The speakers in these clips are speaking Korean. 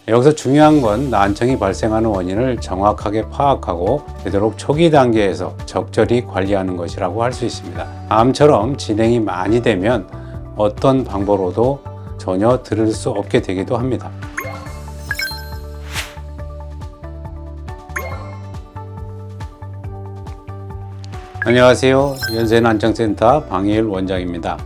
여기서 중요한 건 난청이 발생하는 원인을 정확하게 파악하고 되도록 초기 단계에서 적절히 관리하는 것이라고 할 수 있습니다. 암처럼 진행이 많이 되면 어떤 방법으로도 전혀 들을 수 없게 되기도 합니다. 안녕하세요. 연세난청센터 방희일 원장입니다.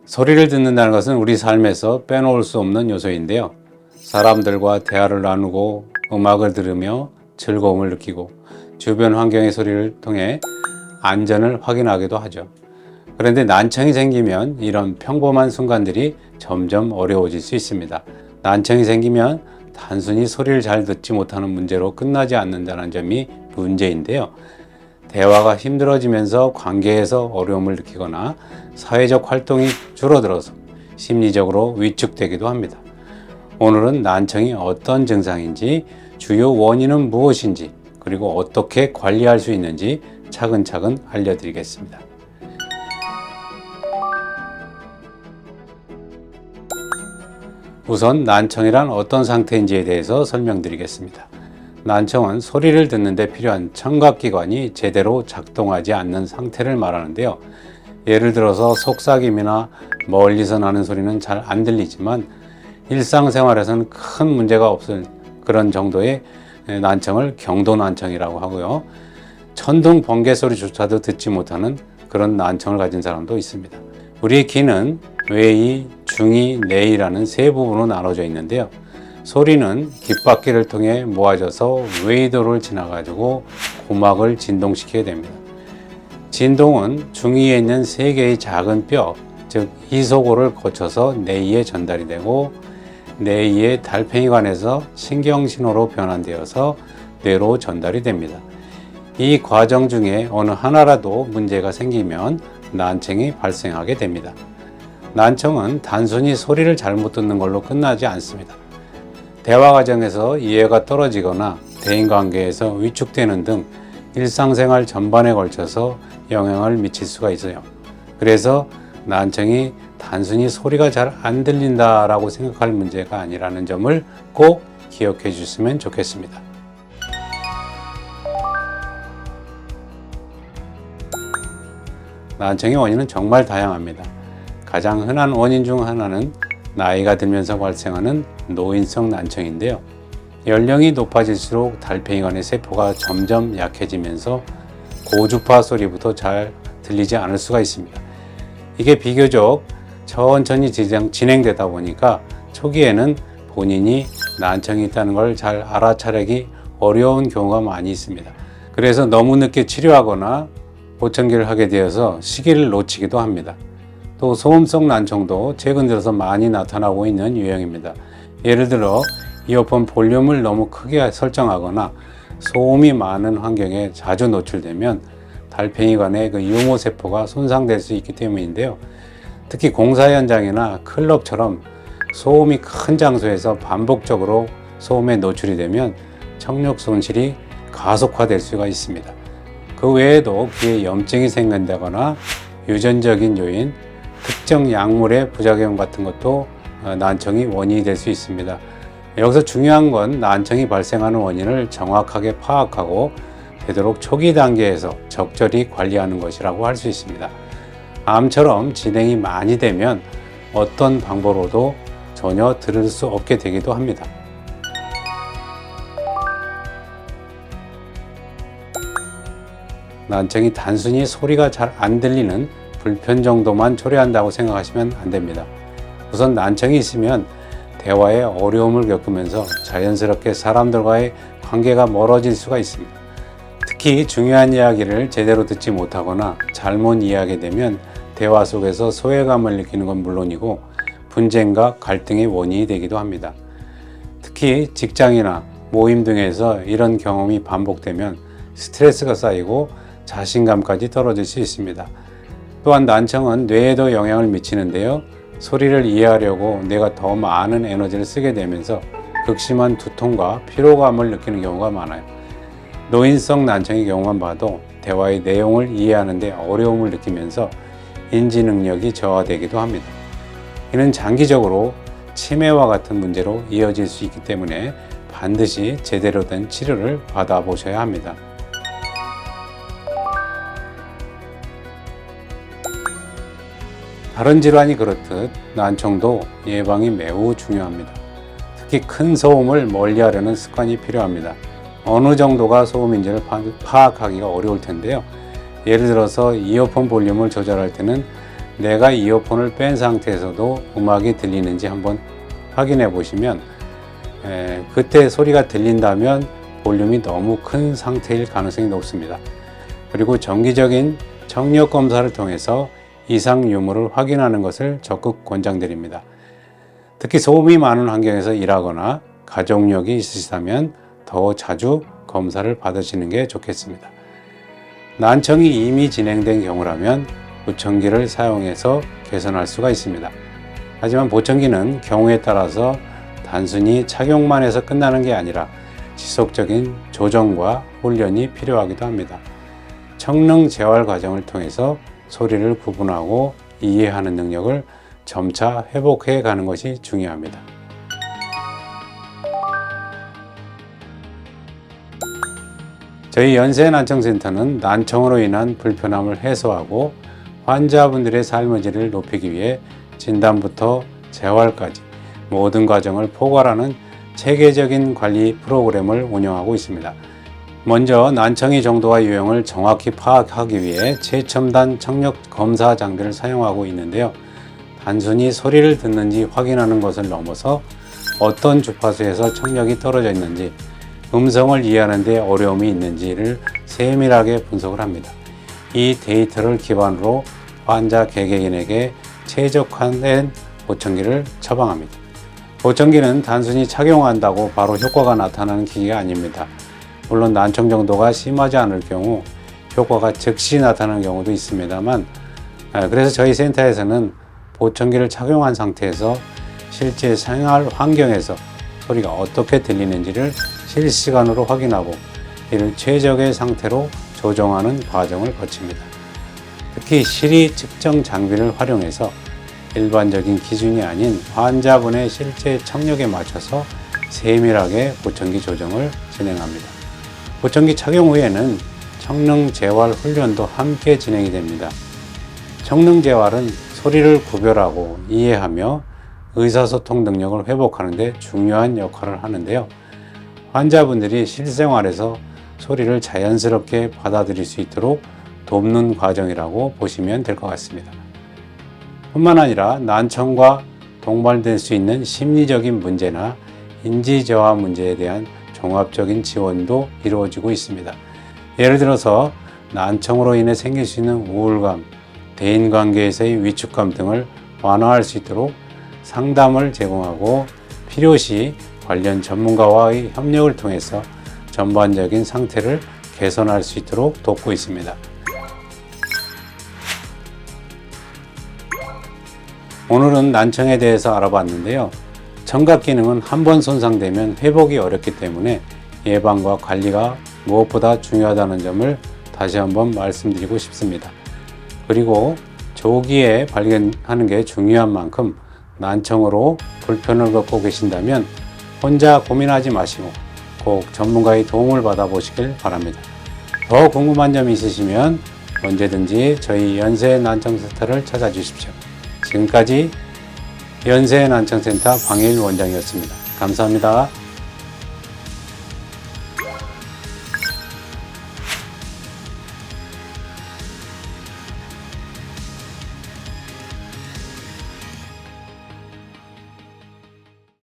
소리를 듣는다는 것은 우리 삶에서 빼놓을 수 없는 요소인데요. 사람들과 대화를 나누고 음악을 들으며 즐거움을 느끼고 주변 환경의 소리를 통해 안전을 확인하기도 하죠. 그런데 난청이 생기면 이런 평범한 순간들이 점점 어려워질 수 있습니다. 난청이 생기면 단순히 소리를 잘 듣지 못하는 문제로 끝나지 않는다는 점이 문제인데요. 대화가 힘들어지면서 관계에서 어려움을 느끼거나 사회적 활동이 줄어들어서 심리적으로 위축되기도 합니다. 오늘은 난청이 어떤 증상인지, 주요 원인은 무엇인지, 그리고 어떻게 관리할 수 있는지 차근차근 알려드리겠습니다. 우선 난청이란 어떤 상태인지에 대해서 설명드리겠습니다. 난청은 소리를 듣는데 필요한 청각기관이 제대로 작동하지 않는 상태를 말하는데요. 예를 들어서 속삭임이나 멀리서 나는 소리는 잘 안 들리지만 일상생활에서는 큰 문제가 없을 그런 정도의 난청을 경도난청이라고 하고요. 천둥, 번개 소리조차도 듣지 못하는 그런 난청을 가진 사람도 있습니다. 우리의 귀는 외이, 중이, 내이라는 세 부분으로 나눠져 있는데요. 소리는 귓바퀴를 통해 모아져서 외이도를 지나가지고 고막을 진동시키게 됩니다. 진동은 중이에 있는 세 개의 작은 뼈, 즉 이소골을 거쳐서 내이에 전달이 되고 내이의 달팽이관에서 신경신호로 변환되어서 뇌로 전달이 됩니다. 이 과정 중에 어느 하나라도 문제가 생기면 난청이 발생하게 됩니다. 난청은 단순히 소리를 잘못 듣는 걸로 끝나지 않습니다. 대화 과정에서 이해가 떨어지거나 대인관계에서 위축되는 등 일상생활 전반에 걸쳐서 영향을 미칠 수가 있어요. 그래서 난청이 단순히 소리가 잘 안 들린다라고 생각할 문제가 아니라는 점을 꼭 기억해 주시면 좋겠습니다. 난청의 원인은 정말 다양합니다. 가장 흔한 원인 중 하나는 나이가 들면서 발생하는 노인성 난청인데요. 연령이 높아질수록 달팽이관의 세포가 점점 약해지면서 고주파 소리부터 잘 들리지 않을 수가 있습니다. 이게 비교적 천천히 진행되다 보니까 초기에는 본인이 난청이 있다는 걸 잘 알아차리기 어려운 경우가 많이 있습니다. 그래서 너무 늦게 치료하거나 보청기를 하게 되어서 시기를 놓치기도 합니다. 또 소음성 난청도 최근 들어서 많이 나타나고 있는 유형입니다. 예를 들어 이어폰 볼륨을 너무 크게 설정하거나 소음이 많은 환경에 자주 노출되면 달팽이관의 그 유모세포가 손상될 수 있기 때문인데요. 특히 공사 현장이나 클럽처럼 소음이 큰 장소에서 반복적으로 소음에 노출이 되면 청력 손실이 가속화될 수가 있습니다. 그 외에도 귀에 염증이 생긴다거나 유전적인 요인, 특정 약물의 부작용 같은 것도 난청이 원인이 될 수 있습니다. 여기서 중요한 건 난청이 발생하는 원인을 정확하게 파악하고 되도록 초기 단계에서 적절히 관리하는 것이라고 할 수 있습니다. 암처럼 진행이 많이 되면 어떤 방법으로도 전혀 들을 수 없게 되기도 합니다. 난청이 단순히 소리가 잘 안 들리는 불편 정도만 초래한다고 생각하시면 안 됩니다. 우선 난청이 있으면 대화에 어려움을 겪으면서 자연스럽게 사람들과의 관계가 멀어질 수가 있습니다. 특히 중요한 이야기를 제대로 듣지 못하거나 잘못 이해하게 되면 대화 속에서 소외감을 느끼는 건 물론이고 분쟁과 갈등의 원인이 되기도 합니다. 특히 직장이나 모임 등에서 이런 경험이 반복되면 스트레스가 쌓이고 자신감까지 떨어질 수 있습니다. 또한 난청은 뇌에도 영향을 미치는데요. 소리를 이해하려고 뇌가 더 많은 에너지를 쓰게 되면서 극심한 두통과 피로감을 느끼는 경우가 많아요. 노인성 난청의 경우만 봐도 대화의 내용을 이해하는 데 어려움을 느끼면서 인지 능력이 저하되기도 합니다. 이는 장기적으로 치매와 같은 문제로 이어질 수 있기 때문에 반드시 제대로 된 치료를 받아보셔야 합니다. 다른 질환이 그렇듯 난청도 예방이 매우 중요합니다. 특히 큰 소음을 멀리하려는 습관이 필요합니다. 어느 정도가 소음인지를 파악하기가 어려울 텐데요. 예를 들어서 이어폰 볼륨을 조절할 때는 내가 이어폰을 뺀 상태에서도 음악이 들리는지 한번 확인해 보시면 그때 소리가 들린다면 볼륨이 너무 큰 상태일 가능성이 높습니다. 그리고 정기적인 청력 검사를 통해서 이상 유무를 확인하는 것을 적극 권장드립니다. 특히 소음이 많은 환경에서 일하거나 가족력이 있으시다면 더 자주 검사를 받으시는 게 좋겠습니다. 난청이 이미 진행된 경우라면 보청기를 사용해서 개선할 수가 있습니다. 하지만 보청기는 경우에 따라서 단순히 착용만 해서 끝나는 게 아니라 지속적인 조정과 훈련이 필요하기도 합니다. 청능 재활 과정을 통해서 소리를 구분하고 이해하는 능력을 점차 회복해 가는 것이 중요합니다. 저희 연세난청센터는 난청으로 인한 불편함을 해소하고 환자분들의 삶의 질을 높이기 위해 진단부터 재활까지 모든 과정을 포괄하는 체계적인 관리 프로그램을 운영하고 있습니다. 먼저 난청의 정도와 유형을 정확히 파악하기 위해 최첨단 청력 검사 장비를 사용하고 있는데요. 단순히 소리를 듣는지 확인하는 것을 넘어서 어떤 주파수에서 청력이 떨어져 있는지, 음성을 이해하는 데 어려움이 있는지를 세밀하게 분석을 합니다. 이 데이터를 기반으로 환자 개개인에게 최적화된 보청기를 처방합니다. 보청기는 단순히 착용한다고 바로 효과가 나타나는 기기가 아닙니다. 물론 난청 정도가 심하지 않을 경우 효과가 즉시 나타나는 경우도 있습니다만, 그래서 저희 센터에서는 보청기를 착용한 상태에서 실제 생활 환경에서 소리가 어떻게 들리는지를 실시간으로 확인하고 이를 최적의 상태로 조정하는 과정을 거칩니다. 특히 시리 측정 장비를 활용해서 일반적인 기준이 아닌 환자분의 실제 청력에 맞춰서 세밀하게 보청기 조정을 진행합니다. 보청기 착용 후에는 청능 재활 훈련도 함께 진행이 됩니다. 청능 재활은 소리를 구별하고 이해하며 의사소통 능력을 회복하는 데 중요한 역할을 하는데요. 환자분들이 실생활에서 소리를 자연스럽게 받아들일 수 있도록 돕는 과정이라고 보시면 될 것 같습니다. 뿐만 아니라 난청과 동반될 수 있는 심리적인 문제나 인지저하 문제에 대한 종합적인 지원도 이루어지고 있습니다. 예를 들어서 난청으로 인해 생길 수 있는 우울감, 대인관계에서의 위축감 등을 완화할 수 있도록 상담을 제공하고 필요시 관련 전문가와의 협력을 통해서 전반적인 상태를 개선할 수 있도록 돕고 있습니다. 오늘은 난청에 대해서 알아봤는데요. 청각 기능은 한번 손상되면 회복이 어렵기 때문에 예방과 관리가 무엇보다 중요하다는 점을 다시 한번 말씀드리고 싶습니다. 그리고 조기에 발견하는 게 중요한 만큼 난청으로 불편을 겪고 계신다면 혼자 고민하지 마시고 꼭 전문가의 도움을 받아보시길 바랍니다. 더 궁금한 점이 있으시면 언제든지 저희 연세난청센터를 찾아주십시오. 지금까지 연세난청센터 방혜일 원장이었습니다. 감사합니다.